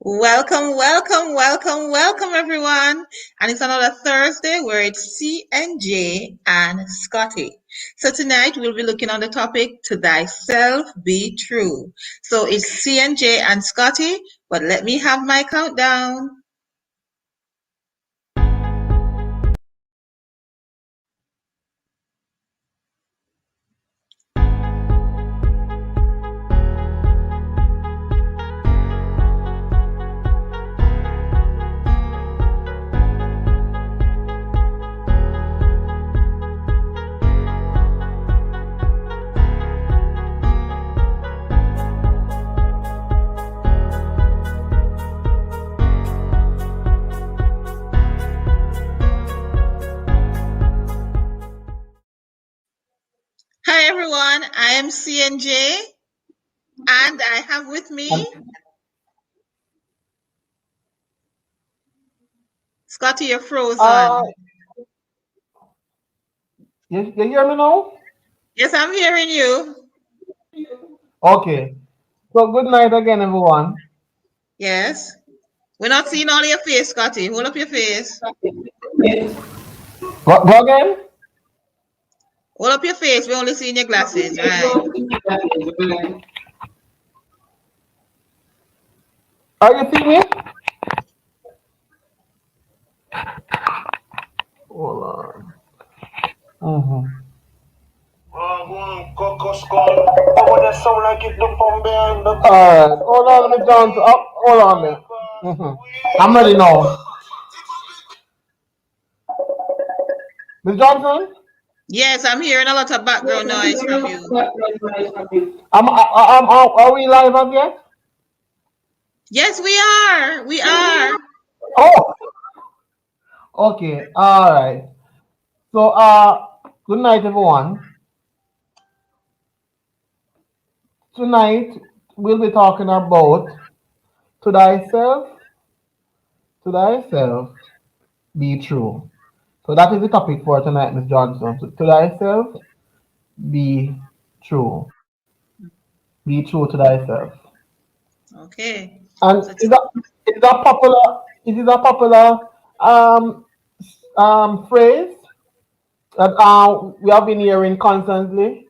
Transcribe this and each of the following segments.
Welcome, everyone. And it's another Thursday where it's CNJ and Scotty. So tonight we'll be looking on the topic To Thyself Be True. So it's CNJ and Scotty, but let me have my countdown. Hi, everyone. I am CNJ, and I have with me Scotty. You're frozen. You hear me now? Yes, I'm hearing you. Okay. So good night again, everyone. Yes. We're not seeing all your face, Scotty. Hold up your face. Go again? Hold up your face. We're only seeing your glasses, right? Are you seeing me? Hold on. Mm-hmm. Alright, hold on, Miss Johnson. Oh, hold on there. I'm ready now. Miss Johnson? Yes, I'm hearing a lot of background noise from you. Are we live again? Yes, we are. We are. Oh, okay. Alright. So, good night, everyone. Tonight, we'll be talking about to thyself, to thyself, be true. So that is the topic for tonight, Miss Johnson. To thyself, be true. Be true to thyself. Okay. And So is that popular um, phrase that we have been hearing constantly?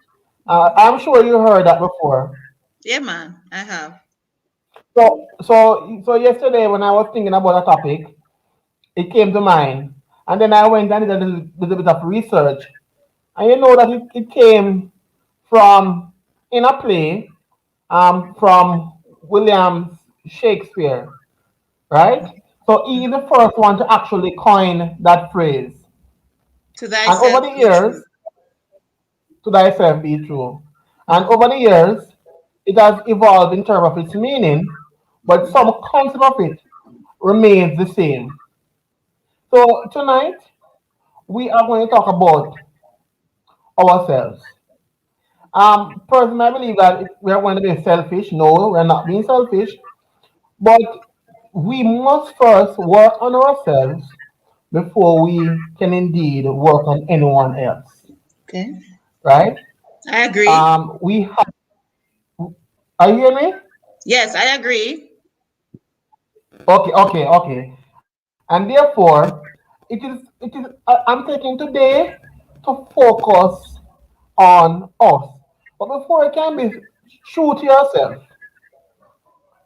I'm sure you heard that before. yeah, man, I have. So yesterday when I was thinking about a topic, it came to mind, and then I went and did a little bit of research, and you know that it came from in a play from William Shakespeare, right? So he is the first one to actually coin that phrase. To And over thyself the be true. years, to thyself be true. And Mm-hmm. over the years, it has evolved in terms of its meaning, but Mm-hmm. some concept of it remains the same. So tonight, we are going to talk about ourselves. Personally, I believe that we are going to be selfish. No, we're not being selfish, but we must first work on ourselves before we can indeed work on anyone else, Okay. right? I agree. We have, are you hearing me? Yes, I agree. Okay. And therefore, I'm taking today to focus on us. But before you can be true to yourself,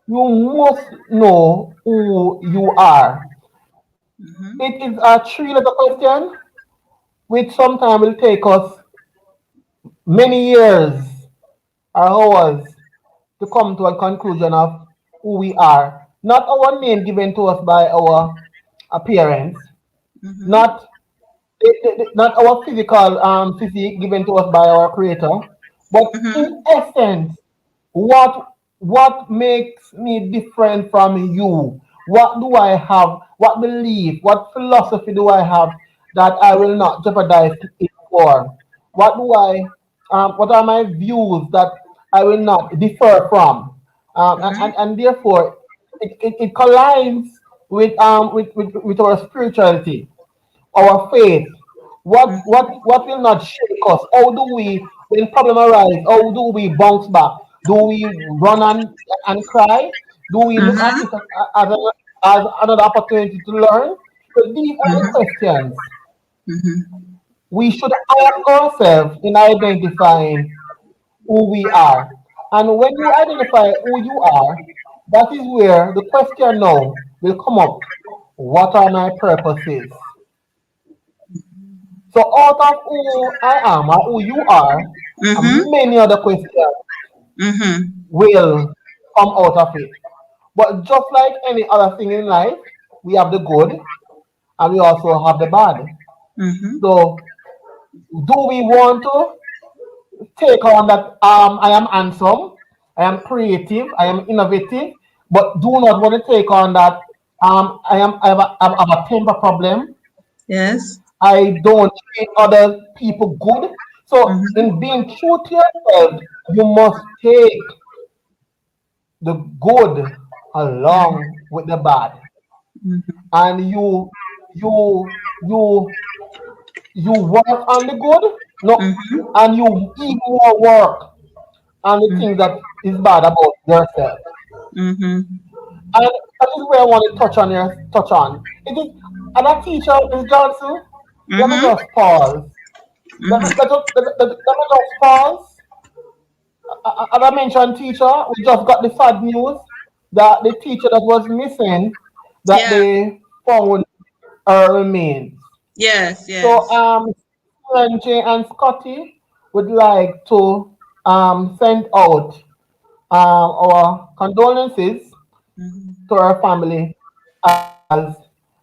you must know who you are. Mm-hmm. It is a three-letter question, which sometimes will take us many years or hours to come to a conclusion of who we are. Not our name given to us by our appearance, Mm-hmm. not not our physical physique given to us by our creator, but in Mm-hmm. essence, what makes me different from you? What do I have? What belief? What philosophy do I have that I will not jeopardize it for? What do I? What are my views that I will not defer from? And therefore, it collides with our spirituality, our faith. Mm-hmm. What will not shake us? How do we, when problem arise, how do we bounce back? Do we run and cry? Do we look at Mm-hmm. it as another opportunity to learn? So these are the Mm-hmm. questions Mm-hmm. we should ask ourselves in identifying who we are. And when you identify who you are, that is where the question now will come up. What are my purposes? So out of who I am or who you are, Mm-hmm. many other questions Mm-hmm. will come out of it. But just like any other thing in life, we have the good and we also have the bad. Mm-hmm. So do we want to take on that I am handsome, I am creative, I am innovative, but do not want to take on that I have a temper problem. Yes. I don't treat other people good. So Mm-hmm. in being true to yourself, you must take the good along with the bad. Mm-hmm. And you you work on the good, no, Mm-hmm. and you even more work on the things that is bad about yourself. Mm-hmm. And that is where I want to touch on. It is and a teacher, Miss Johnson, let me Mm-hmm. just pause. Let me just pause. As I mentioned, teacher, we just got the sad news that the teacher that was missing, that Yeah. they found her remains. Yes. So Yes. CNJ and Scotty would like to send out our condolences Mm-hmm. to our family as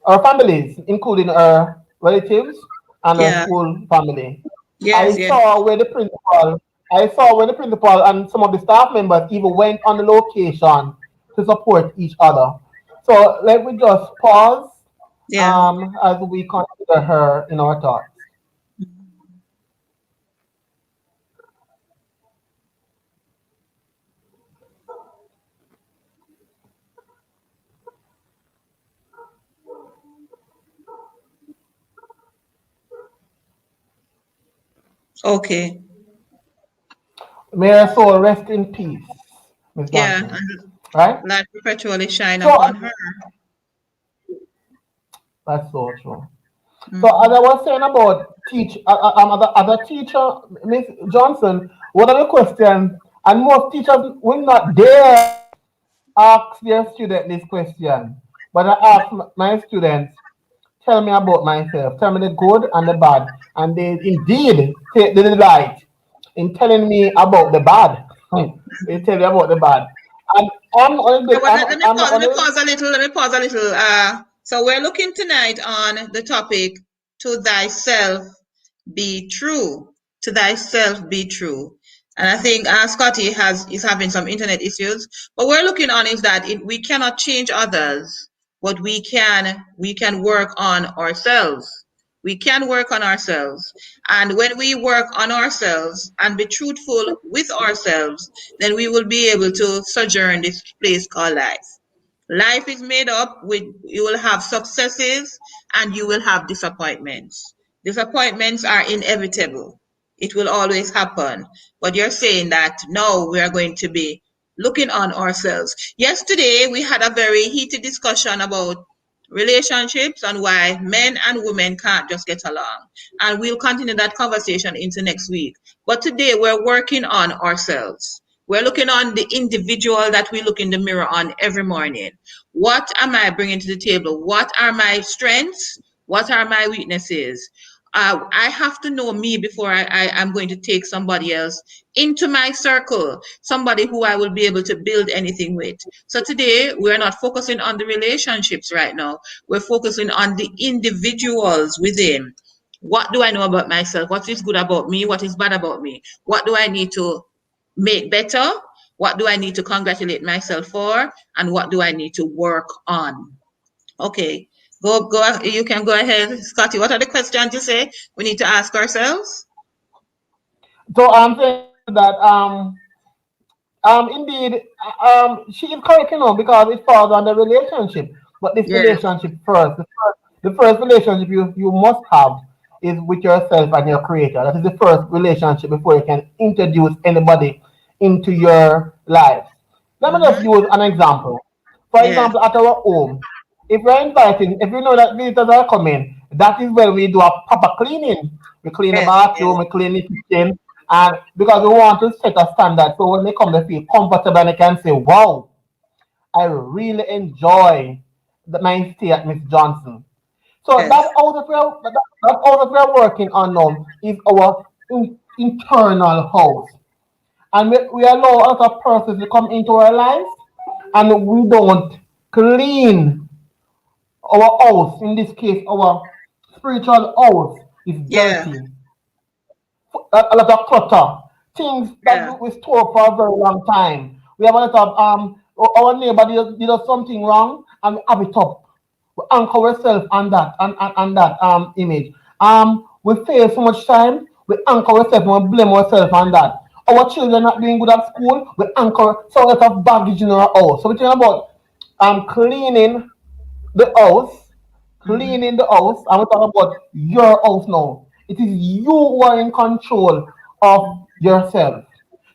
our families, including our relatives and our Yeah. school family. I Yes. Yes. saw where the principal, I saw where the principal and some of the staff members even went on the location to support each other. So let me just pause Yeah. as we consider her in our thoughts. Okay. May her soul rest in peace, Miss Yeah. Johnson. And Right? light perpetually shine So upon her. that's so true. So as I Mm-hmm. was saying about as a teacher, Miss Johnson, one of the questions, and most teachers will not dare ask their student this question, but I ask my students, tell me about myself, tell me the good and the bad, and they indeed take the delight in telling me about the bad. They tell me about the bad, and So what, I'm not let me only pause a little. Let me pause a little. So we're looking tonight on the topic to thyself be true. To thyself be true. And I think Scotty is having some internet issues. But we're looking on is that we cannot change others, but we can work on ourselves. We can work on ourselves. And when we work on ourselves and be truthful with ourselves, then we will be able to sojourn this place called life. Life is made up with you will have successes and you will have disappointments. Disappointments are inevitable. It will always happen. But you're saying that now we are going to be looking on ourselves. Yesterday we had a very heated discussion about relationships and why men and women can't just get along. And we'll continue that conversation into next week. But today we're working on ourselves. We're looking on the individual that we look in the mirror on every morning. What am I bringing to the table? What are my strengths? What are my weaknesses? I have to know me before I am going to take somebody else into my circle, somebody who I will be able to build anything with. So today, we're not focusing on the relationships right now. We're focusing on the individuals within. What do I know about myself? What is good about me? What is bad about me? What do I need to make better? What do I need to congratulate myself for? And what do I need to work on? Okay, go. You can go ahead, Scotty. What are the questions you say we need to ask ourselves? so I'm saying that indeed, she is correct, because it falls on the relationship. But this Yes. relationship first, the first relationship you must have is with yourself and your creator. That is the first relationship before you can introduce anybody into your life. Let me just Mm-hmm. use an example. For Yes. example, at our home, if we're inviting, if we know that visitors are coming, that is when we do a proper cleaning. We clean the Yes. Yes. bathroom, we clean the kitchen, and because we want to set a standard, so when they come, they feel comfortable and they can say, "Wow, I really enjoy my stay at Miss Johnson." So Yes. that house that we are working on now is our internal house, and we allow other persons to come into our lives, and we don't clean our house. In this case, our spiritual house is Yeah. dirty. A lot of clutter, things that Yeah. we store for a very long time. We have a lot of our neighbor did something wrong, and we have it up. We anchor ourselves on that and that image. We fail so much time. We anchor ourselves and we blame ourselves on that. Our children not doing good at school. We anchor so a lot of baggage in our house. So we think about cleaning the house, Hmm. cleaning the house, and we talk about your house now. It is you who are in control of yourself.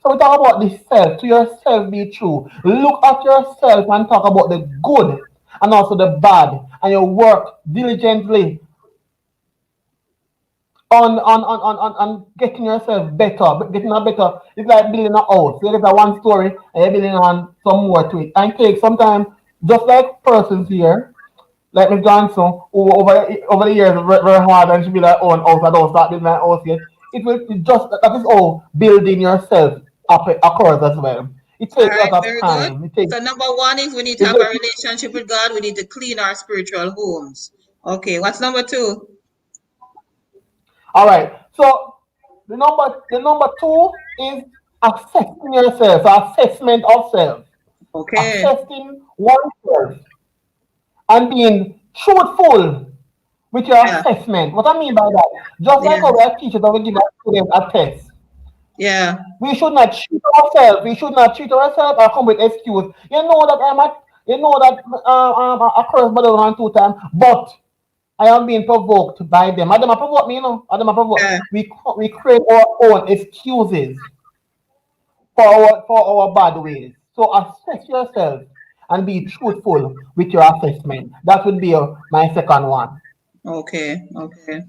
So we talk about the self, to yourself be true. Look at yourself and talk about the good and also the bad, and you work diligently on getting yourself better, getting a better. It's like building a house. You get a one story and you're building on some more to it. And it takes sometimes, just like persons here, like Miss Johnson, who over the years very, very hard and she be like, oh, and house, I don't start building my house yet. It just that is all building yourself up occurs as well. It All takes a right. lot of Very good. time. It takes So number one is we need to it's have a very, relationship with God. We need to clean our spiritual homes. Okay. What's number two? all right. So the number two is assessing yourself, so assessment of self, Okay. assessing oneself and being truthful with your Yeah. assessment. What I mean by that, just like Yeah. our teachers that we give our students a test. Yeah. We should not cheat ourselves. We should not cheat ourselves or come with excuse. You know that I cursed by the one 2 times, but I am being provoked by them. And them are provoke me, you know. And them are provoke. Yeah. We create our own excuses for our bad ways. So assess yourself and be truthful with your assessment. That would be my second one. Okay. Okay.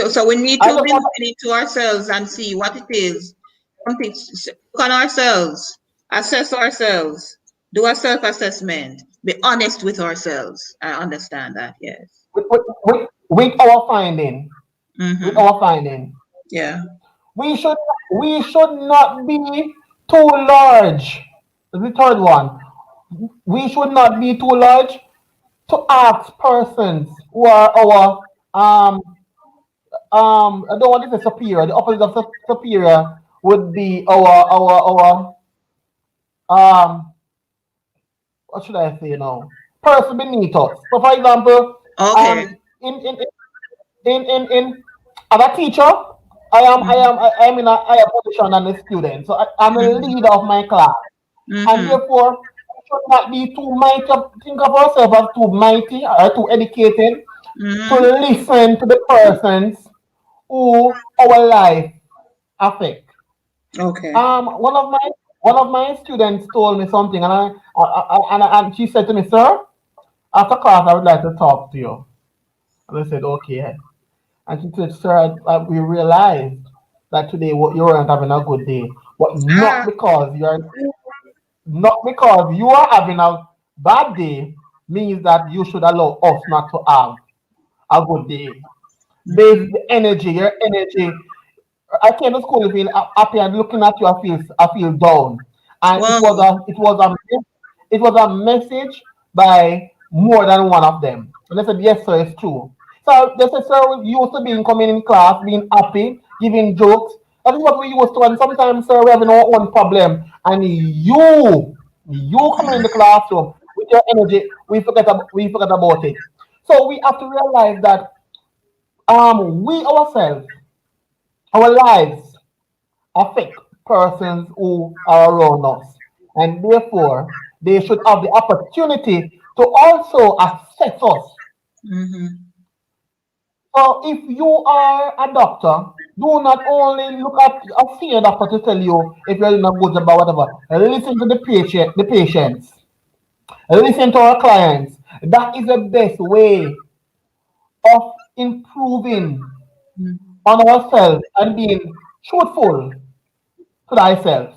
So we need to I just be want looking into ourselves and see what it is. Something look on ourselves, assess ourselves, do a self-assessment, be honest with ourselves. I understand that, yes. with our finding, with Mm-hmm. our finding, Yeah. we should we should not be too large. The third one, we should not be too large to ask persons who are our I don't want to say superior. The opposite of superior would be our what should I say now? Person beneath us. So for example, Okay. um in as a teacher, I am in a higher position than the student. So I'm a Mm-hmm. leader of my class. And Mm-hmm. therefore we should not be too mighty, think of ourselves as too mighty or too educated to Mm-hmm. listen to the persons who our life affect. Okay. One of my students told me something, and she said to me, "Sir, after class, I would like to talk to you." And I said, "Okay." And she said, "Sir, we realized that today you weren't having a good day, but Ah, not because you are having a bad day means that you should allow us not to have a good day. There's mhm. the energy, your energy. I came to school feeling happy and looking at you, I feel down. And it was Wow. a message by more than one of them. And they said, yes, sir, it's true. So they said, sir, we used to being coming in class, being happy, giving jokes. That is what we used to. And sometimes, sir, we have our own problem. And you coming in the classroom with your energy, we forget about it. So we have to realize that we ourselves, our lives affect persons who are around us. And therefore, they should have the opportunity to also assess us. Mm-hmm. So if you are a doctor, do not only look at a senior doctor to tell you if you're doing a good job or whatever. Listen to the patients. Listen to our clients. That is the best way of improving Mm-hmm. on ourselves and being truthful to thyself.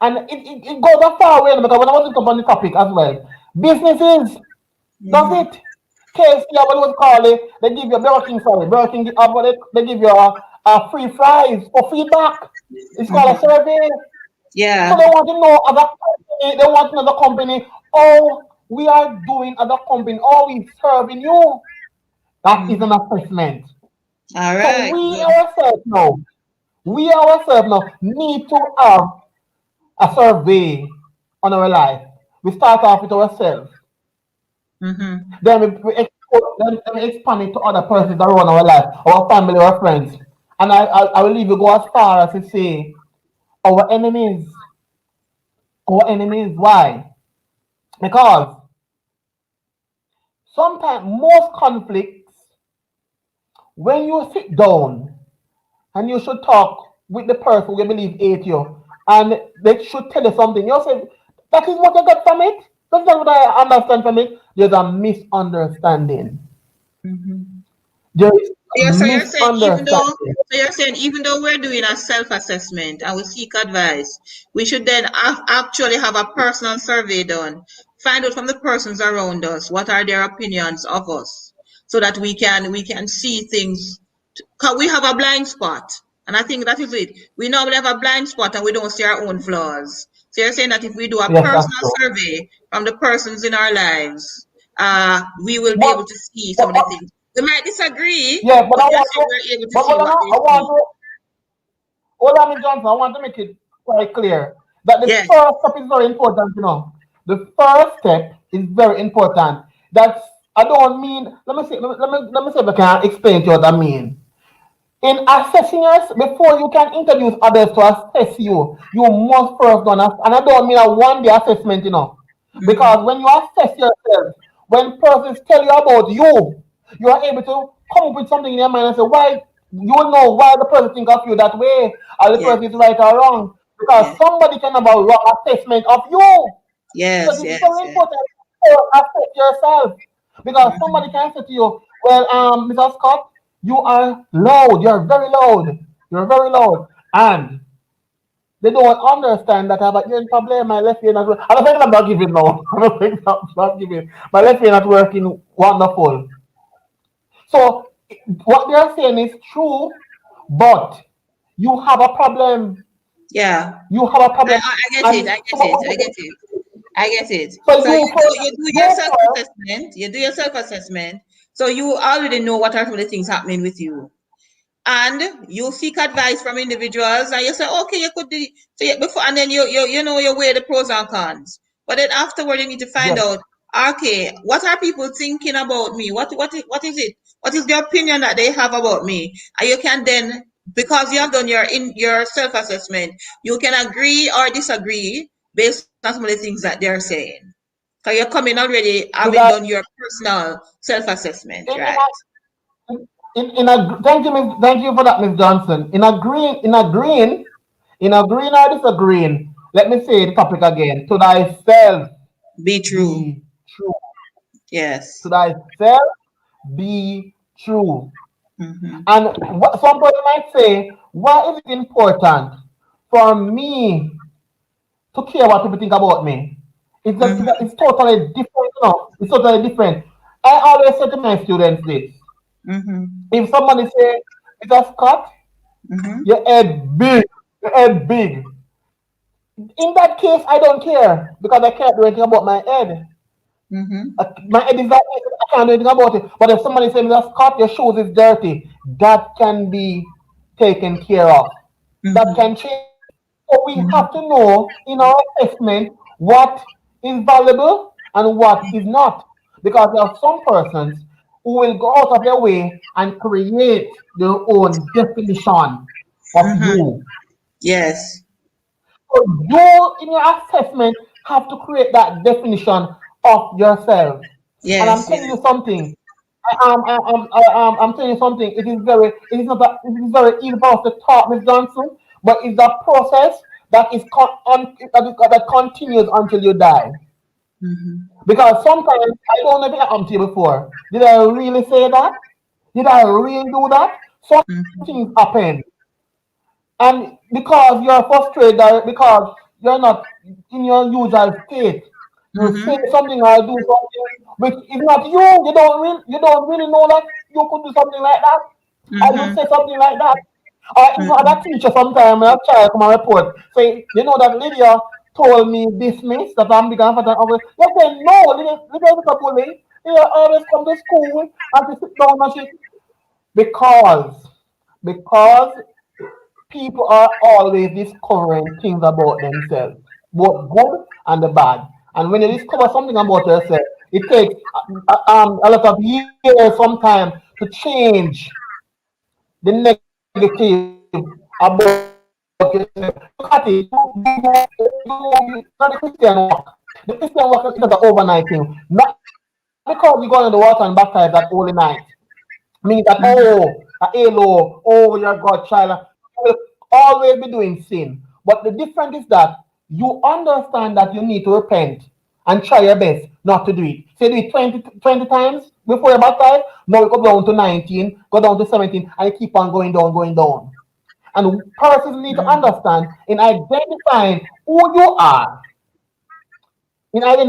And it goes a far way because when I was looking up on the topic as well, businesses does Mm-hmm. it. KFC, I will call it, they give you Burger King, sorry, Burger King, they give you a free fries for feedback. It's called a Mm-hmm. survey. So Yeah. they want to know other company, they want another company, how we are doing other company, how we serving you. That is an Mm-hmm. assessment. All So right. Good. we ourselves now need to have a survey on our life. We start off with ourselves. Mm-hmm. Then we expand it to other persons around our life, our family, our friends. And I will even go as far as to say our enemies. Our enemies. Why? Because sometimes most conflicts, when you sit down and you should talk with the person who you believe hate you, and they should tell you something, you say, that is what I got from it. That's not what I understand from it. There's a misunderstanding. Mm-hmm. There is a Yeah, so you're saying misunderstanding. even though we're doing a self-assessment and we seek advice, we should then actually have a personal survey done, find out from the persons around us what are their opinions of us, so that we can see things. Cause we have a blind spot, and I think that is it. We normally have a blind spot and we don't see our own flaws. So you're saying that if we do a Yes, that's personal true. survey from the persons in our lives, we will be able What, to see some of the what, things. We might disagree, yeah, but but I you're want saying to, we're able to but see what what they I want see. to, hold on, Miss Johnson, I want to make it quite clear that the Yes. first step is very important, you know. The first step is very important. That's, I don't mean, let me see if I can explain to you what I mean. In assessing us, before you can introduce others to assess you, you must first do and I don't mean a one day assessment, you know. Because Mm-hmm. when you assess yourself, when persons tell you about you, you are able to come up with something in your mind and say, why you will know why the person think of you that way, or the Yes. person is right or wrong. Because Yes. somebody can have a wrong assessment of you. So Yes. it is Yes. very Yes. important to assess yourself. Because somebody Mm-hmm. can say to you, well, Mr. Scott, you are loud, you're very loud, you're very loud. And they don't understand that I have a hearing problem, my left ear not working. I'm not I'm not giving now. I'm not giving. My left ear not working wonderful. So what they're saying is true, but you have a problem. Yeah. You have a problem. I get it. And I get it. I get it. I get it. so So you first, you do your you self first, assessment. You do your self assessment. So you already know what are some of the things happening with you, and you seek advice from individuals, and you say, okay, you could do so before, and then you know you weigh the pros and cons. But then afterward, you need to find yes, out, okay, what are people thinking about me? What is it? What is the opinion that they have about me? And you can then, because you have done your self assessment, you can agree or disagree based on some of the things that they're saying. So you're coming already having because done your personal self assessment, in, in, right? in a thank you for that, Miss Johnson. In agreeing or disagreeing, let me say the topic again. To thyself Be true. be true. To Yes. thyself be true. Mm-hmm. And somebody might say, why is it important for me to care what people think about me? Mm-hmm. It's totally different, you know. It's totally different. I always say to my students this. Mm-hmm. If somebody say, Mr. Scott, Mm-hmm. your head big, your head big. In that case, I don't care because I can't do anything about my head. Mm-hmm. My head is that big, I can't do anything about it. But if somebody says, Mr. Scott, your shoes is dirty, that can be taken care of. That Mm-hmm. can change. So we have Mm-hmm. to know in our assessment what is valuable and what is not. Because there are some persons who will go out of their way and create their own definition of Mm-hmm. you. Yes. So you, in your assessment, have to create that definition of yourself. And I'm Yes. telling you Yes. something. I'm telling you something. It is not that, it is very easy for us to talk, Miss Johnson, but it's a process that is that continues until you die. Mm-hmm. Because sometimes I don't know if it happened to you before. Did I really say that? Did I really do that? Some things Mm-hmm. happen. And because you're frustrated, because you're not in your usual state, you say Mm-hmm. something or do something which is not you. You don't really know that you could do something like that. Or you say Mm-hmm. something like that. Or even Mm-hmm. other teacher sometime when a child come and report, say, you know that Lydia told me this miss that I'm big and fat and ugly. You say no, Lydia is a bully. Lydia always come to school and she sit down and she because people are always discovering things about themselves, both good and the bad. And when you discover something about yourself, it takes a lot of years sometimes to change the negative about yourself. Look at it. You the Christian walk. The Christian walk is not an overnight thing. Not because you go into the water and baptize that holy night means that hello, you're God's child. You will always be doing sin. But the difference is that you understand that you need to repent and try your best not to do it. Say do it 20 times before you baptize. Now you go down to 19, go down to 17, and you keep on going down, going down. And persons need to understand in identifying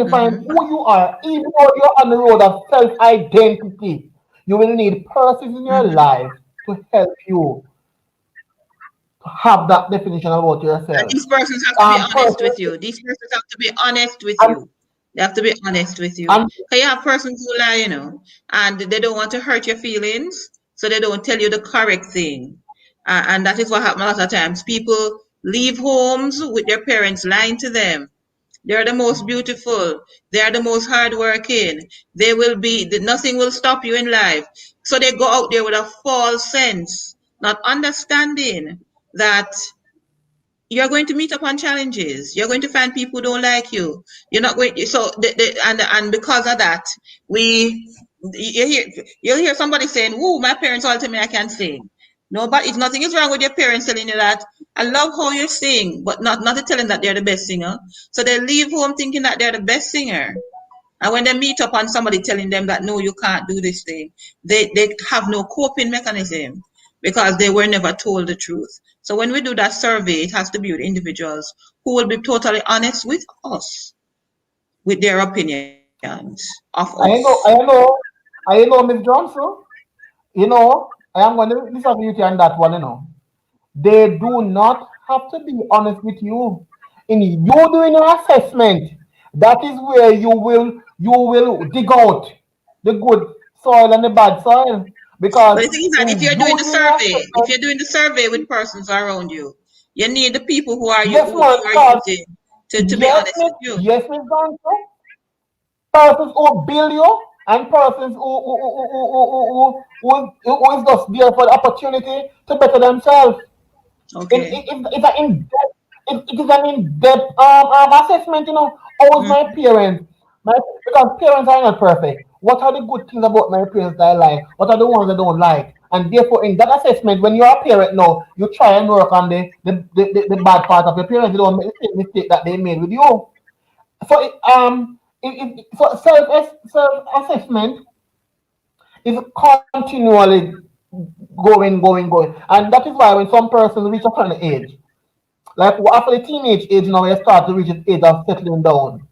Mm-hmm. who you are, even though you're on the road of self identity, you will need persons in your Mm-hmm. life to help you to have that definition about And yourself. these persons have to be honest Persons with you. These persons have to be honest with and, you. They have to be honest with you. and Because you have persons who lie, and they don't want to hurt your feelings, so they don't tell you the correct thing. And that is what happens a lot of times. People leave homes with their parents lying to them. They're the most beautiful. They are the most hardworking. They will be, nothing will stop you in life. So they go out there with a false sense, not understanding that you're going to meet upon challenges. You're going to find people who don't like you. You're not going. So and because of that, we you hear you'll hear somebody saying, "Woo, my parents all tell me I can sing." No, but if nothing is wrong with your parents telling you that. I love how you sing, but not to tell them that they're the best singer. So they leave home thinking that they're the best singer. And when they meet up on somebody telling them that no, you can't do this thing, they have no coping mechanism because they were never told the truth. So when we do that survey, it has to be with individuals who will be totally honest with us with their opinions of us. I know, I know, I know, Miss Johnson. I am going to disagree with you on that one. They do not have to be honest with you. In you doing your assessment, that is where you will dig out the good soil and the bad soil. But Because the thing is that in you doing your if assessment, you're doing the survey with persons around you, you need the people who are you yes, who man, you are because using to be honest with you. Yes, Miss Johnson, persons who build you and persons who is just there for the opportunity to better themselves. Okay. It's an in-depth, it is an in-depth assessment. How is my Mm-hmm. parents? Because parents are not perfect. What are the good things about my parents that I like? What are the ones I don't like? And therefore, in that assessment, when you're a parent now, you try and work on the bad part of your parents. You don't make the same mistake that they made with you. So, so self assessment is continually going, and that is why when some persons reach a certain age, like after the teenage age now, you start to reach the age of settling down.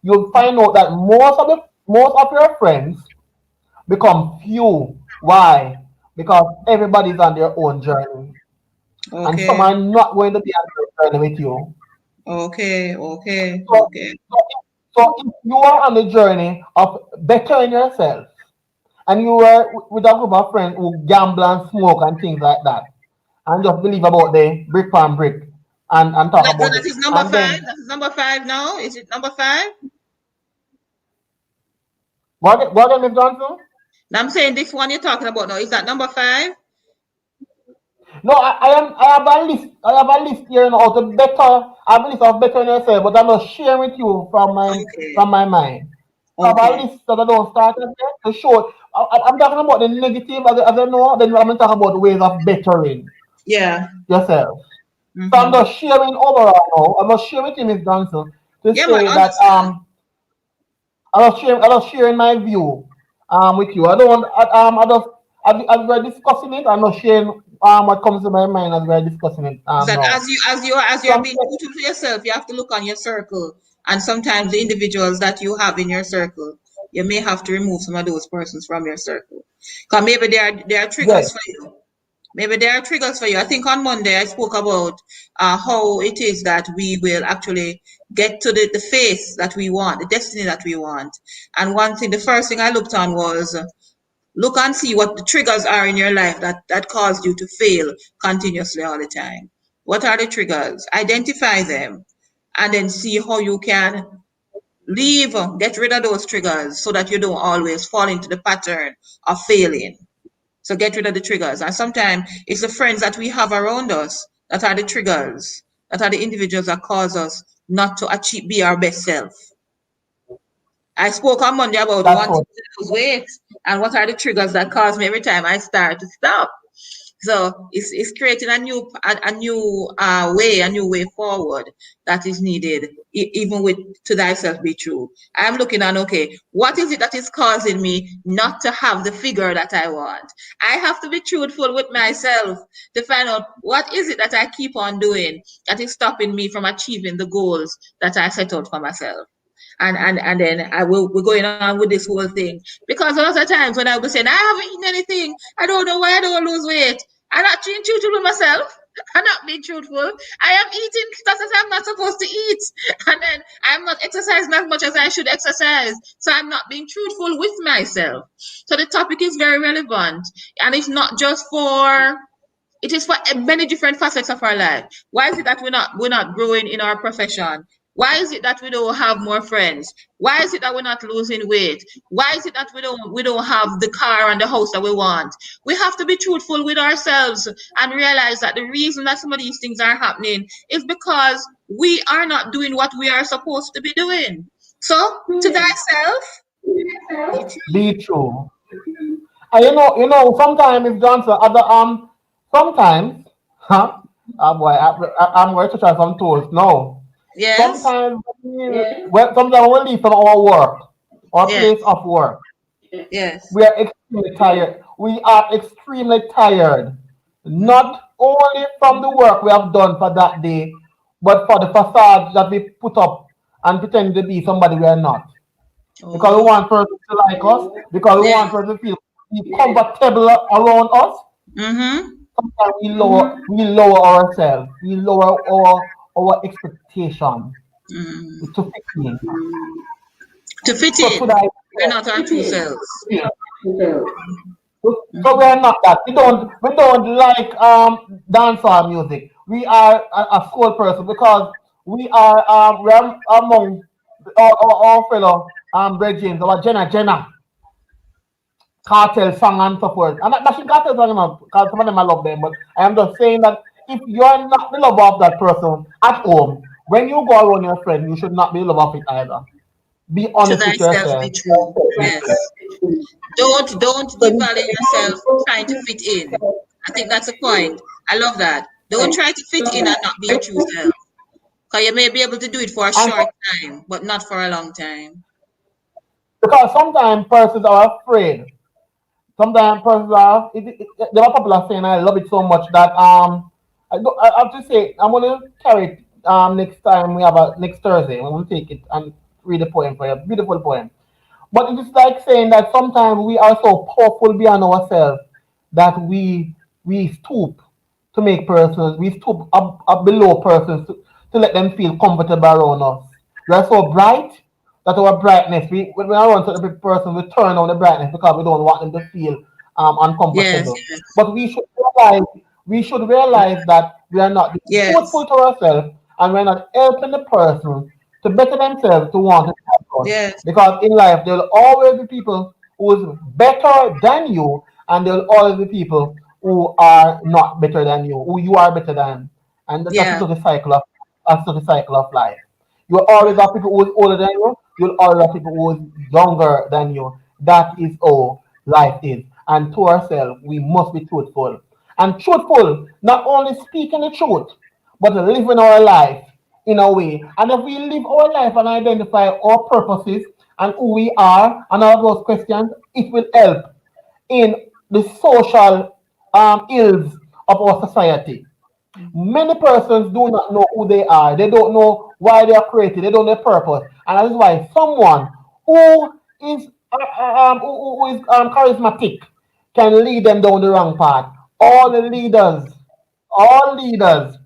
You'll find out that most of your friends become few. Why? Because everybody's on their own journey, and some Okay. are not going to be on their journey with you. Okay. Okay. So, Okay. so if you are on the journey of bettering yourself, and you were with a group of friends who gamble and smoke and things like that, and just believe about the brick pan brick and So talk so about that it, is number and five. then That is number five now. Is it number five? what again, Miss Johnson? Now I'm saying this one you're talking about now. Is that number five? No, I have a list here now to better. I have a list of bettering yourself, but I'm not sharing with you Okay. from my mind. I have a Okay. list that I don't start at yet to show. I'm talking about the negative as I know, then I'm going to talk about the ways of bettering Yeah. yourself. So I'm Mm-hmm. just sharing overall now. I'm just sharing with you, Miss Johnson, to Yeah, man. say that Understand. I was sharing my view with you. I don't want I just as we're discussing it, I'm not sharing what comes to my mind as we're discussing it That now. as So you're being truthful to yourself, you have to look on your circle, and sometimes the individuals that you have in your circle, you may have to remove some of those persons from your circle, because maybe they are yes, triggers for you. Maybe there are triggers for you. I think on Monday I spoke about how it is that we will actually get to the face that we want, the destiny that we want. And one thing, the first thing I looked on was look and see what the triggers are in your life that caused you to fail continuously all the time. What are the triggers? Identify them and then see how you can leave, get rid of those triggers so that you don't always fall into the pattern of failing. So get rid of the triggers. And sometimes it's the friends that we have around us that are the triggers, that are the individuals that cause us not to achieve, be our best self. I spoke on Monday about that's wanting what. to lose weight and what are the triggers that cause me every time I start to stop. So it's creating a new way, a new way forward that is needed, even with to thyself be true. I'm looking at okay, what is it that is causing me not to have the figure that I want? I have to be truthful with myself to find out what is it that I keep on doing that is stopping me from achieving the goals that I set out for myself. And then I will we're going on with this whole thing because a lot of times when I will be saying I haven't eaten anything, I don't know why I don't lose weight. I'm not being truthful with myself. I'm not being truthful. I am eating stuff that I'm not supposed to eat, and then I'm not exercising as much as I should exercise. So I'm not being truthful with myself. So the topic is very relevant, and it's not just for it is for many different facets of our life. Why is it that we're not growing in our profession? Why is it that we don't have more friends? Why is it that we're not losing weight? Why is it that we don't have the car and the house that we want? We have to be truthful with ourselves and realize that the reason that some of these things are happening is because we are not doing what we are supposed to be doing. So to thyself, be Be true. true. Sometimes it's done to other sometimes, huh? Boy, I'm going to try some tools. No, Yes, sometimes sometimes we leave from our work, our yes, place of work. yes, We are extremely tired. We are extremely tired, hmm, not only from the work we have done for that day, but for the facade that we put up and pretend to be somebody we are not. Because we oh, want person to like us, because we want yes, person to feel comfortable around us. mm-hmm. Sometimes we lower ourselves, we lower our expectation Mm. to fit in. To fit So should in. I We're not our true selves. so we're not that. We don't like dancehall music. We are a soul person because we are among our fellow brethren, our Jenna cartel song and so forth. I'm not bashing cartel song, because some of them I love them, but I am just saying that if you're not the lover of that person at home, when you go around your friend, you should not be the lover of it either. Be To honest with thyself yourself. be true. Yes. Don't devalue yourself trying to fit in. I think that's a point. I love that. Don't try to fit in and not be your true self. Because you may be able to do it for a And short time, but not for a long time. because sometimes persons are afraid. Sometimes persons are. There are people are saying I love it so much that I have to say I'm gonna carry it next time we have a next Thursday. I'm gonna take it and read a poem for you. Beautiful poem. But it is like saying that sometimes we are so powerful beyond ourselves that we stoop to make persons, we stoop up below persons to let them feel comfortable around us. We are so bright that our brightness, when we are around certain person, we turn on the brightness because we don't want them to feel Yes, uncomfortable. But we should realize that we are not being yes, truthful to ourselves and we're not helping the person to better themselves to want to have fun. yes, Because in life there will always be people who is better than you, and there will always be people who are not better than you, who you are better than. And that is yeah, the cycle of life. You will always have people who is older than you, you'll always have people who is younger than you. That is how life is. And to ourselves, we must be truthful. And truthful, not only speaking the truth, but living our life in a way. And if we live our life and identify our purposes and who we are and all those questions, it will help in the social ills of our society. Many persons do not know who they are. They don't know why they are created. They don't know their purpose. And that is why someone who is charismatic can lead them down the wrong path. All leaders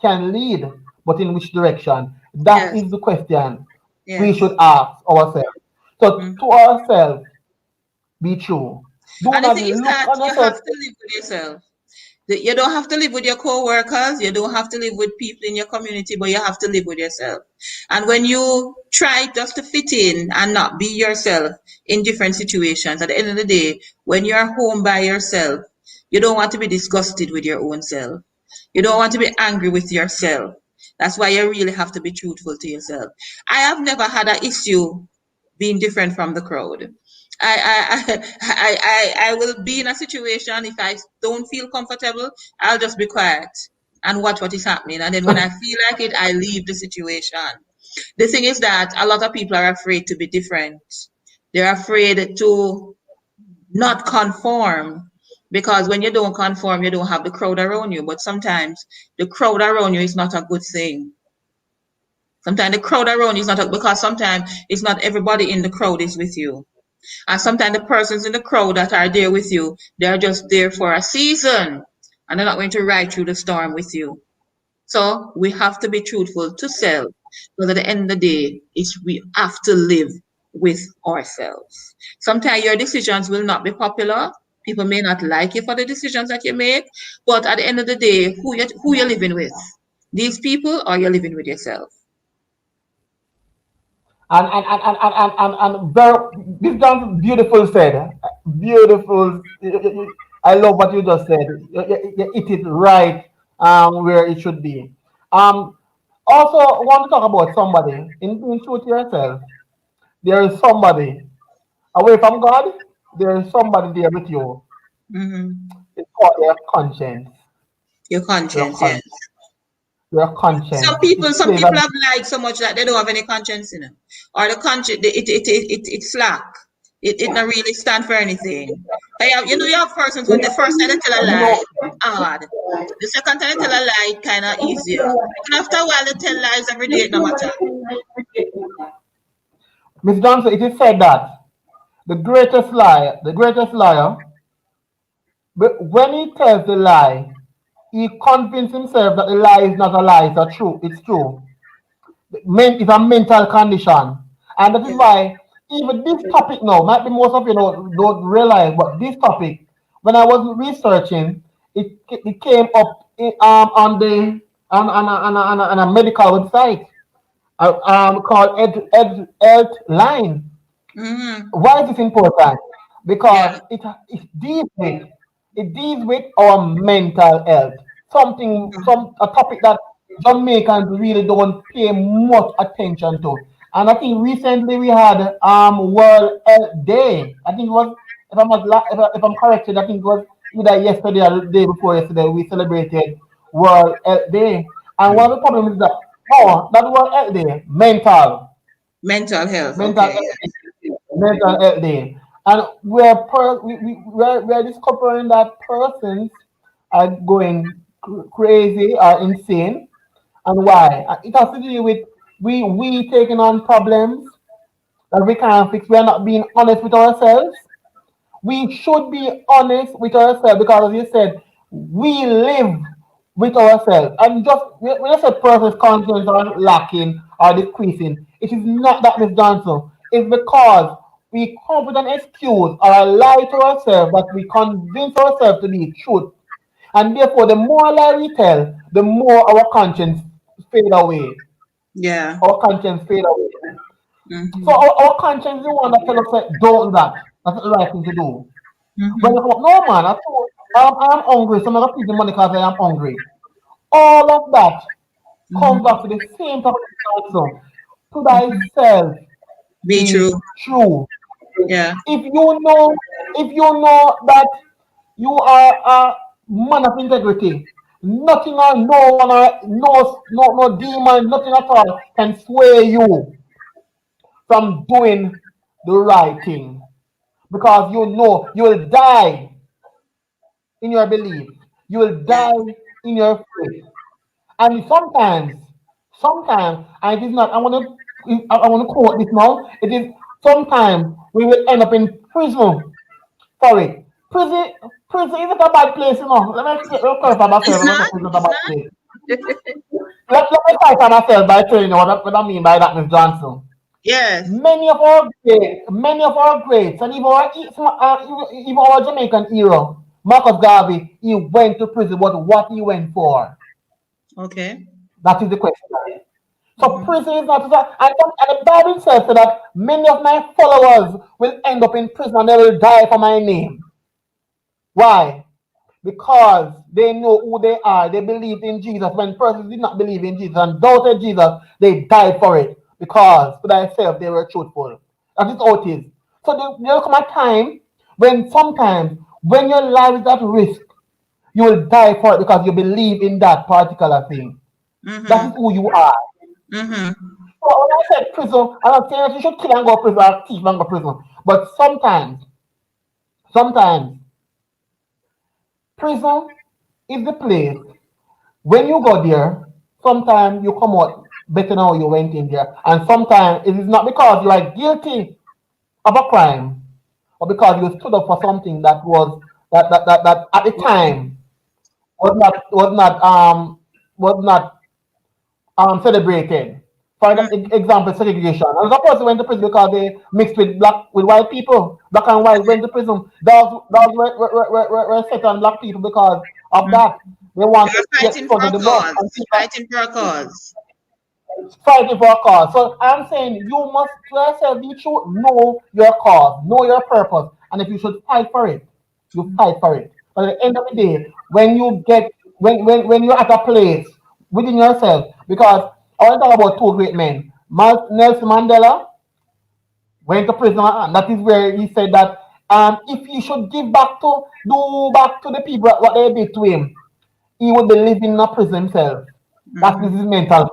can lead, but in which direction? That Yes. is the question we Yes. should ask ourselves. So to Mhm. ourselves, be true. Do And the not thing is look that on you have yourself. to live with yourself. You don't have to live with your co-workers, you don't have to live with people in your community, but you have to live with yourself. And when you try just to fit in and not be yourself in different situations, at the end of the day, when you're home by yourself, you don't want to be disgusted with your own self. You don't want to be angry with yourself. That's why you really have to be truthful to yourself. I have never had an issue being different from the crowd. I will be in a situation if I don't feel comfortable, I'll just be quiet and watch what is happening. And then when I feel like it, I leave the situation. The thing is that a lot of people are afraid to be different. They're afraid to not conform because when you don't conform, you don't have the crowd around you. But sometimes the crowd around you is not a good thing. Sometimes the crowd around you is not because sometimes it's not everybody in the crowd is with you. And sometimes the persons in the crowd that are there with you, they're just there for a season and they're not going to ride through the storm with you. So we have to be truthful to self because at the end of the day, it's we have to live with ourselves. Sometimes your decisions will not be popular. People may not like you for the decisions that you make, but at the end of the day, who you're living with? These people or you're living with yourself? And very, this John beautiful said, beautiful. I love what you just said. It is right where it should be. Um, Also, I want to talk about somebody in being true to yourself. There is somebody away from God. There is somebody there with you. Hmm. It's called your conscience. Your Your conscience, yes. conscience. Your conscience. It Some plays a people have lied so much that they don't have any conscience in them, or the conscience it's slack. It not really stand for anything. You have persons when the first time they tell a you lie, know, hard. The second time they tell a lie, kind of easier. And after a while, they tell lies every day. It no matter. Miss Johnson, it is said that the greatest liar, but when he tells the lie, he convinces himself that the lie is not a lie, it's a true, it's true. It's a mental condition. And that is Yeah. why even this topic now, might be most of you know don't realize, but this topic, when I was researching, it came up on the on a medical website called Healthline. Mm-hmm. Why is this important? Yeah. Because it deals with our mental health. Some a topic that Jamaicans really don't pay much attention to. And I think recently we had World Health Day. I think it was if I'm corrected, I think it was either yesterday or the day before yesterday we celebrated World Health Day. And one of the problems is that that World Health Day, Mental health. mental Okay. health mental health day. And we're discovering that persons are going crazy or insane. And why? It has to do with we taking on problems that we can't fix. We're not being honest with ourselves. We should be honest with ourselves because, as you said, we live with ourselves. And just when I say person's conscience are lacking or decreasing, it is not that, Miss Johnson. It's because we come with an excuse or a lie to ourselves that we convince ourselves to be truth. And therefore, the more lie we tell, the more our conscience fade away. Yeah. Our conscience fade away. So Mm-hmm. our conscience is the one that tells us that don't do that. That's not the right thing to do. When you Mm-hmm. come up, no man, I'm hungry. Some other people money because I am hungry. All of that comes Mm-hmm. back to the same topic also. To thyself Be be true. true. Yeah. If you know, if you know that you are a man of integrity, nothing or no one or no demon, nothing at all can sway you from doing the right thing because you know you will die in your belief. You will Yeah. die in your faith. And sometimes, and it is not, I want to quote this now. It is sometimes we will end up in prison. Sorry. Prison, prison isn't a bad place, you know. Let me clarify myself. It's I'm not not. saying prison is a It's bad not. place. Let me clarify myself by telling you what I mean by that, Miss Johnson. Yes. Many of our greats, and even our Jamaican hero, Marcus Garvey, he went to prison, but what he went for? Okay. That is the question. So Mm-hmm. prison is not, and the Bible says that many of my followers will end up in prison and they will die for my name. Why? Because they know who they are. They believed in Jesus. When persons did not believe in Jesus and doubted Jesus, they died for it. Because to thyself they were truthful. That is how it is. So there will come a time when sometimes when your life is at risk, you will die for it because you believe in that particular thing. That is Mm-hmm. who you are. Mm-hmm. So when I said prison, I'm not saying you should kill and go to prison or thief and go to prison. But sometimes prison is the place. When you go there, sometimes you come out better than how you went in there. And sometimes it is not because you are guilty of a crime or because you stood up for something that at the time was not celebrated. For example, segregation. Another person went to prison because they mixed with white people. Black and white went to prison. Those were set on black people because of Mm-hmm. that. They They wanted are to get fighting front for of a the bus. And cause. people Fighting for a cause. fighting for a cause. So I'm saying you must to yourself be true. Know your cause, know your purpose, and if you should fight for it, you fight for it. But at the end of the day, when you get when you're at a place within yourself, because I want to talk about two great men. Nelson Mandela went to prison, and that is where he said that if he should do back to the people what they did to him, he would be living in a prison himself. That's his Mm-hmm. mental.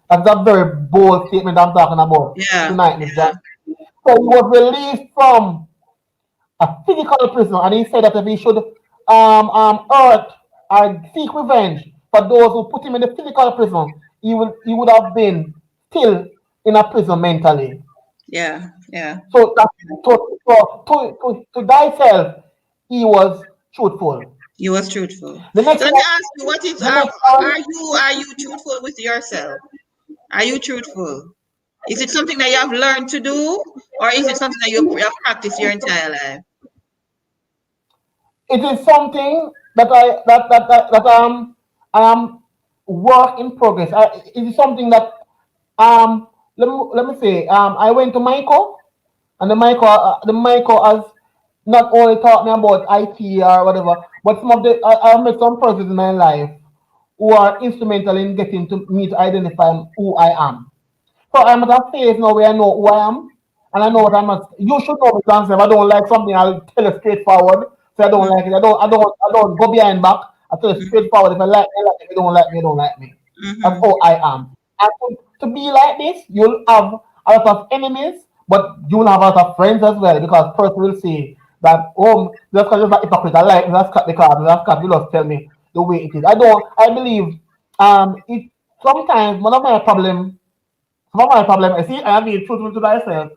That's a very bold statement I'm talking about Yeah. tonight, Miss John. Yeah. So he was released from a physical prison, and he said that if he should hurt or seek revenge for those who put him in the physical prison, he would have been still in a prison mentally. Yeah. Yeah. So that to thyself, he was truthful. You was truthful. The So next let me one, ask you, what is the next one, are you truthful with yourself? Are you truthful? Is it something that you have learned to do, or is it something that you have practiced your entire life? it is something that I am work in progress. It is something that let me say I went to Michael, and the Michael has not only taught me about IT or whatever, but I met some persons in my life who are instrumental in getting to me to identify who I am. So I'm at a phase now where I know who I am and I know what I'm not. You should know me, Johnson. If I don't like something, I'll tell you straightforward. So I don't like it. I don't go behind back. I tell you Mm-hmm. straightforward. If I like me, like me. If you don't like me, you don't like me. That's Mm-hmm. how I am. And to be like this, you'll have a lot of enemies, but you'll have a lot of friends as well because person will say that, oh, that's because you're not hypocrite. I like me. That's cut the card. That's cut. You just tell me the way it is. I believe it sometimes one of my problem, I see, I am being truthful to myself.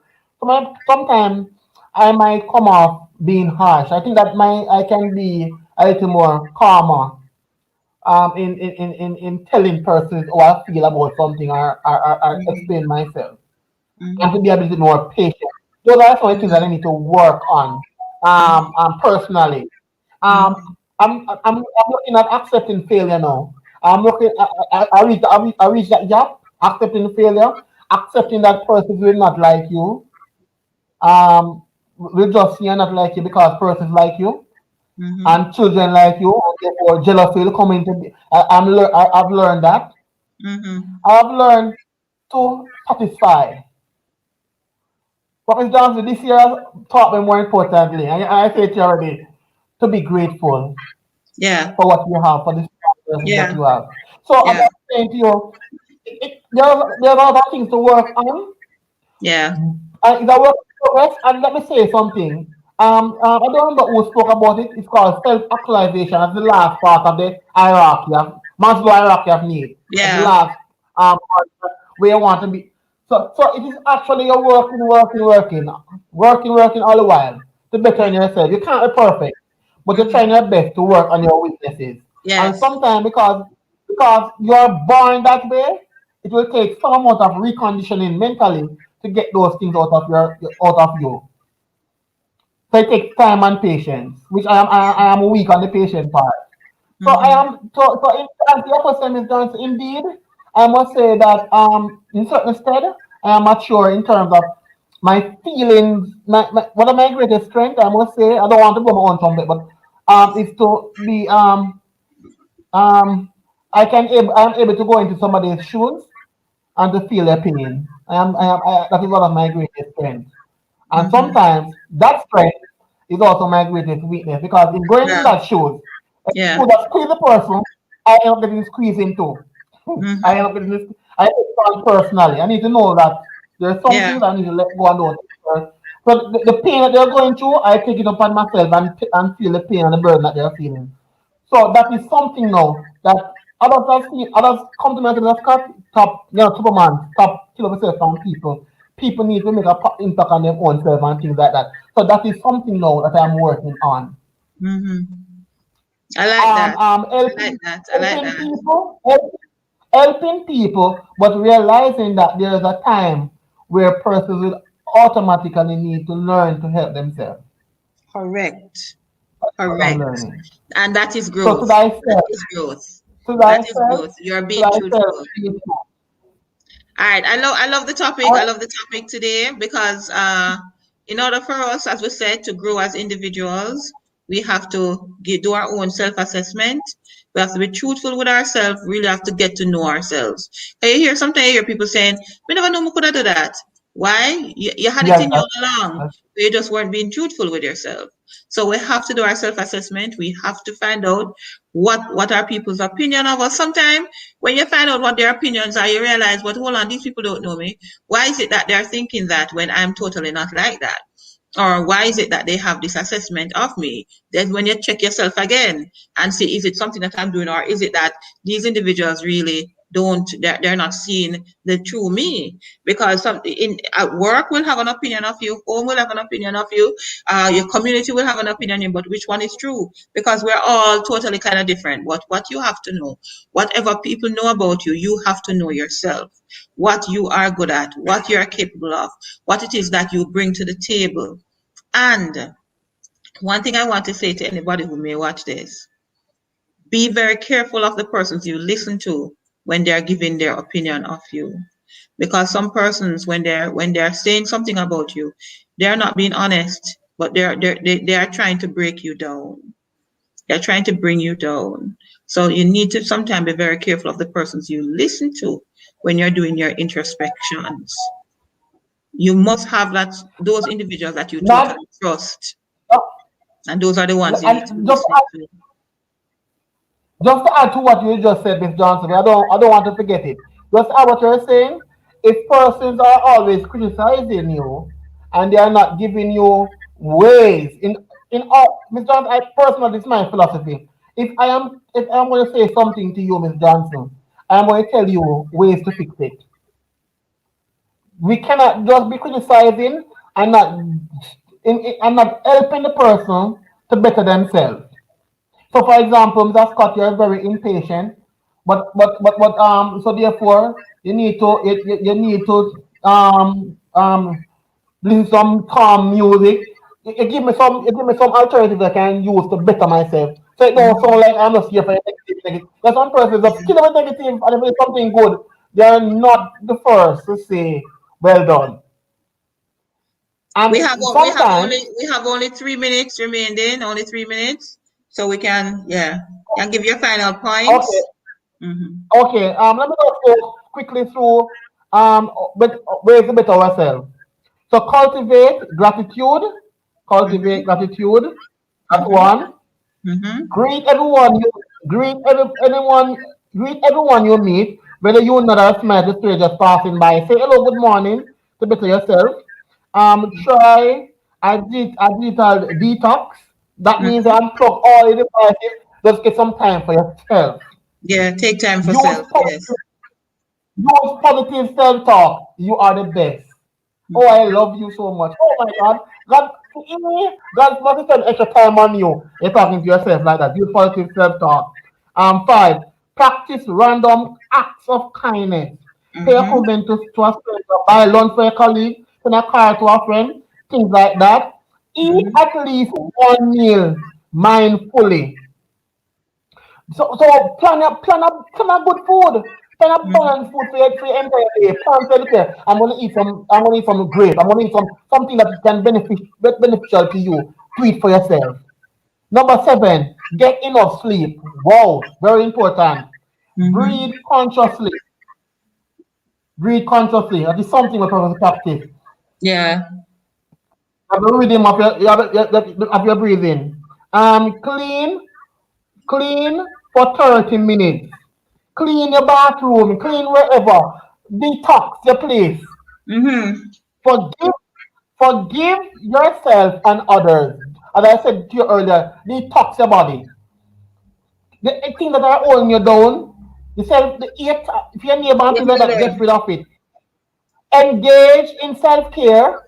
Sometimes I might come off being harsh. I think that I can be a little more calmer in telling persons how I feel about something or explain myself and to Mm-hmm. be a bit more patient. Those are some of the things that I need to work on personally. Um, Mm-hmm. I'm looking at accepting failure now. I'm looking. I reach that gap. Accepting failure, accepting that persons will not like you. Um, will just see and not like you because persons like you Mm-hmm. and children like you, and therefore jealousy will come into. I've learned that. Mm-hmm. I've learned to satisfy. What Miss Johnson this year has taught me more importantly, and I say it to you already, to be grateful Yeah. for what you have, for this blessings that Yeah. you have. So as Yeah. I'm saying to you, there's a lot of things to work on. Yeah. And it's a work in Yes, and let me say something. I don't remember who spoke about it. It's called self-actualization as the last part of the hierarchy of Maslow hierarchy of need. As the Yeah. last part where you want to be. So it is actually you're working all the while to better yourself. You can't be perfect, but you're trying your best to work on your weaknesses. And Yes. sometimes because you're born that way, it will take some amount of reconditioning mentally to get those things out of you. So it takes time and patience, which I am weak on the patient part. So I Mm-hmm. am so in to answer your question, Ms. Johnson, indeed, I must say that in certain stead I am mature in terms of my feelings. One of my greatest strengths, I must say, I don't want to go my own trumpet, but is to be um I'm able to go into somebody's shoes and to feel their pain. That is one of my greatest strengths. And Mm-hmm. sometimes that strength is also my greatest weakness because in going in Yeah. that shoes, a Yeah. shoe that squeeze the person, I end up getting squeezed into. I end Mm-hmm. up getting this, I take it on personally. I need to know that there's some Yeah. things I need to let go and don't. So the pain that they're going through, I take it upon myself and feel the pain and the burden that they're feeling. So that is something now that others come to me and say, Scott, top, Superman, stop kill yourself from people. People need to make a impact on their own self and things like that. So that is something now that I'm working on. Mm-hmm. I like that. I like Helping, that. I like helping that. people, helping people, but realizing that there is a time where persons will automatically need to learn to help themselves. Correct. What I'm Correct. learning. And that is So to growth. That thyself, is growth. to That is thyself, growth. You're to being thyself, truthful. be true. All right, I love the topic. I All love the topic today because in order for us, as we said, to grow as individuals, we have to do our own self-assessment. We have to be truthful with ourselves. Really have to get to know ourselves. Hey, you hear sometimes you hear people saying, "We never knew we could have do that." Why? You had it yes, in you all along. You just weren't being truthful with yourself. So we have to do our self-assessment. We have to find out what are people's opinion of us. Sometimes when you find out what their opinions are, you realize, but hold on, these people don't know me. Why is it that they're thinking that when I'm totally not like that? Or why is it that they have this assessment of me? Then when you check yourself again and see, is it something that I'm doing, or is it that these individuals really don't, they're not seeing the true me? Because some in at work will have an opinion of you, home will have an opinion of you, your community will have an opinion of you, but which one is true? Because we're all totally kind of different. But what you have to know, whatever people know about you, you have to know yourself, what you are good at, what you are capable of, what it is that you bring to the table. And one thing I want to say to anybody who may watch this, be very careful of the persons you listen to when they're giving their opinion of you. Because some persons, when they're saying something about you, they're not being honest, but they are trying to break you down. They're trying to bring you down. So you need to sometimes be very careful of the persons you listen to when you're doing your introspections. You must have those individuals that you not totally trust, uh, and those are the ones you need to and be listening to. just to add to what you just said, Miss Johnson, I don't want to forget it. Just add what you're saying. If persons are always criticizing you and they are not giving you ways in all Miss Johnson, I personally this is my philosophy. If I'm going to say something to you, Miss Johnson, I'm going to tell you ways to fix it. We cannot just be criticizing and and not helping the person to better themselves. So, for example, Mr. Scott, you're very impatient, so therefore you need to listen to some calm music. You give me some alternatives I can use to better myself. So it don't sound Mhm. like I'm just here for negative. There's some persons that kill with negative and if it's something good, they're not the first to say well done. We have And we have sometimes, only 3 minutes remaining, only 3 minutes, so we can, yeah, can give your final okay, points. Hmm. okay, let me just go quickly through ways to better ourselves. So cultivate Hmm. gratitude. That's Hmm. one. Hmm. Greet everyone you greet anyone greet everyone you meet, whether you know that smile the strangers passing by. Say hello, good morning to better yourself. Try a digital detox. That means Mm-hmm. unplug all the devices. Just get some time for yourself. Yeah, take time for Use self. Yes. positive, use positive self-talk. You are the best. Oh, I Mm-hmm. love you so much. Oh my God. God must spend extra time on you. You're talking to yourself like that. Use positive self-talk. Five, practice random acts of kindness. Pay a Mm-hmm. compliment to a stranger, buy lunch for a colleague, send a car to a friend, things like that. Eat Mm-hmm. at least one meal mindfully. So plan a good food. Plan a Mm-hmm. balanced food for your entire day. Plan for the I'm gonna eat some grapes. I'm gonna eat something that can beneficial to you. Do it for yourself. Number seven, get enough sleep. Wow, very important. Mm-hmm. Breathe consciously. Breathe consciously. That is something we probably practice. Yeah. Have a rhythm of your breathing. Clean, clean for 30 minutes. Clean your bathroom, clean wherever. Detox your place. Mm-hmm. Forgive, forgive yourself and others. As I said to you earlier, detox your body. The things that are holding you down, if your neighbor and Yes, things like that, Lord. get rid of it. Engage in self-care.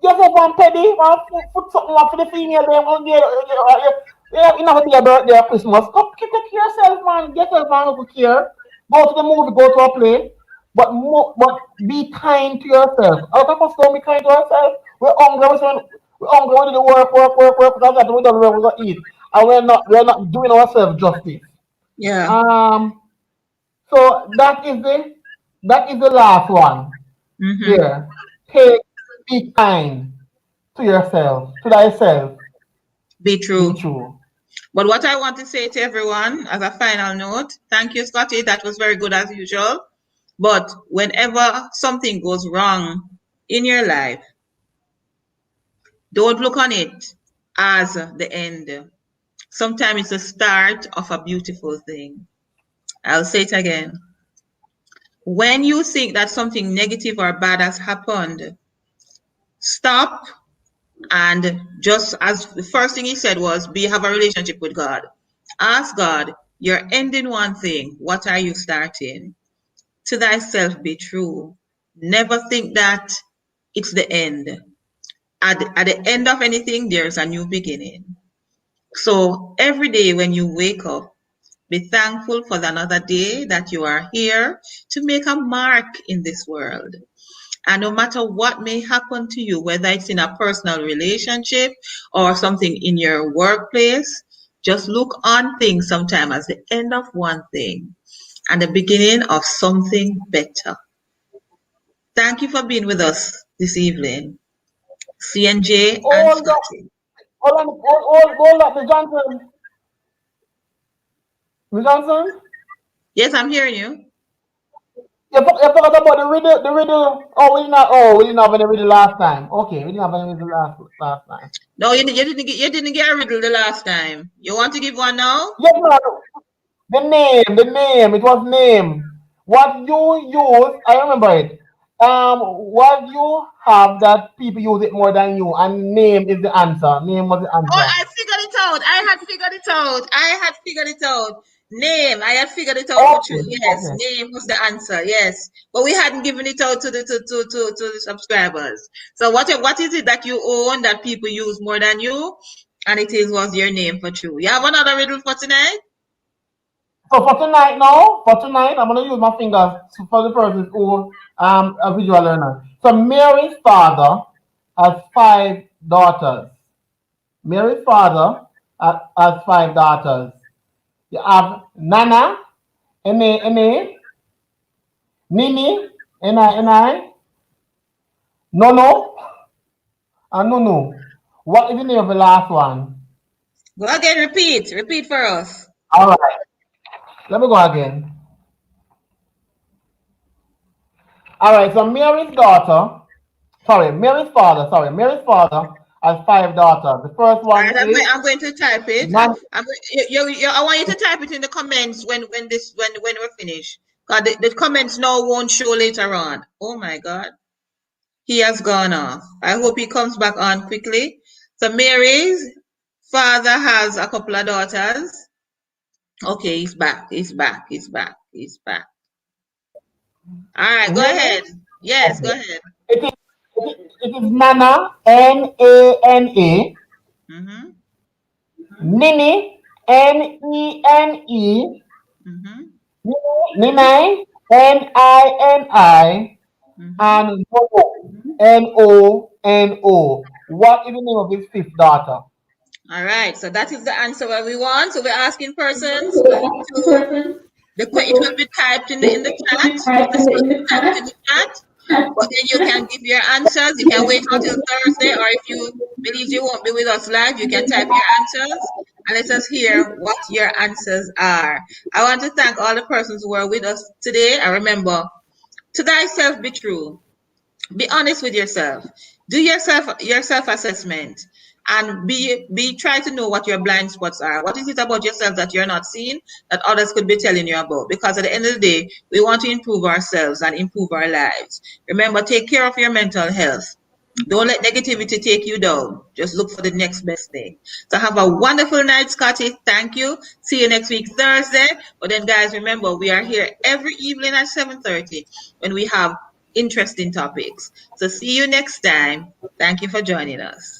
Just have one penny, put something up for the female. You know, your birthday or Christmas. Come take care of yourself, man. Get yourself man over care. Go to the movie, go to a play. But be kind to yourself. Out of us don't be kind to ourselves. We're hungry, we do the work, because that we don't know we're gonna eat. And we're not doing ourselves justice. Yeah. Um so that is the last one. Mm-hmm. Here. Take be kind to yourself, to thyself. Be Be true. true. But what I want to say to everyone as a final note, thank you, Scotty. That was very good as usual. But whenever something goes wrong in your life, don't look on it as the end. Sometimes it's the start of a beautiful thing. I'll say it again. When you think that something negative or bad has happened, stop and just as the first thing he said was, be have a relationship with God. Ask God, you're ending one thing. What are you starting? To thyself be true. Never think that it's the end. At the end of anything, there's a new beginning. So every day when you wake up, be thankful for another day that you are here to make a mark in this world. And no matter what may happen to you, whether it's in a personal relationship or something in your workplace, just look on things sometimes as the end of one thing and the beginning of something better. Thank you for being with us this evening, CNJ and All that, Scotty. all that, Miss Johnson. Miss Johnson? Yes, I'm hearing you. You forgot about the riddle. We didn't have any riddle last time. Okay, we didn't have any riddle last time. No, you didn't get a riddle the last time. You want to give one now? Yes, man. The name, it was name. What you use, I remember it. What you have that people use it more than you, and name is the answer. Name was the Oh, answer. I figured it out. I had figured it out. I had figured it out. Name. I had figured it out for true. Okay, Yes, okay. name was the answer. Yes, but we hadn't given it out to the subscribers. So what is it that you own that people use more than you? And it is was your name for true. You have another riddle for tonight? So for tonight, I'm gonna use my fingers for the person who a visual learner. So Mary's father has five daughters. Mary's father has five daughters. You have Nana, Ene, Nini, Eni, Nono, and Nunu. What is the name of the last one? Go again. Repeat. Repeat for us. All right, let me go again. All right, so Mary's father has five daughters. The first All one right, is I'm going to type it. Nan. I want you to type it in the comments when we're finished. God, the comments now won't show later on. Oh my God. He has gone off. I hope he comes back on quickly. So Mary's father has a couple of daughters. Okay, he's back. He's back. He's back. He's back. All right, go Really? ahead. Yes, go Okay. ahead. It is Nana, Nana, Mm-hmm. Nini, Nene, Mm-hmm. Ninai, Nini, Mm-hmm. and Nono. What is the name of his fifth daughter? All right, so that is the answer that we want. So we're asking persons So we're asking to persons it will be typed in the chat. type This in will be the typed in chat. the chat. But then you can give your answers. You can wait until Thursday, or if you believe you won't be with us live, you can type your answers and let us hear what your answers are. I want to thank all the persons who are with us today. And remember, to thyself be true. Be honest with yourself. Do your self assessment and be try to know what your blind spots are. What is it about yourself that you're not seeing that others could be telling you about? Because at the end of the day, we want to improve ourselves and improve our lives. Remember, take care of your mental health. Don't let negativity take you down. Just look for the next best thing. So have a wonderful night, Scotty. Thank you. See you next week, Thursday. But then, guys, remember, we are here every evening at 7:30 when we have interesting topics. So see you next time. Thank you for joining us.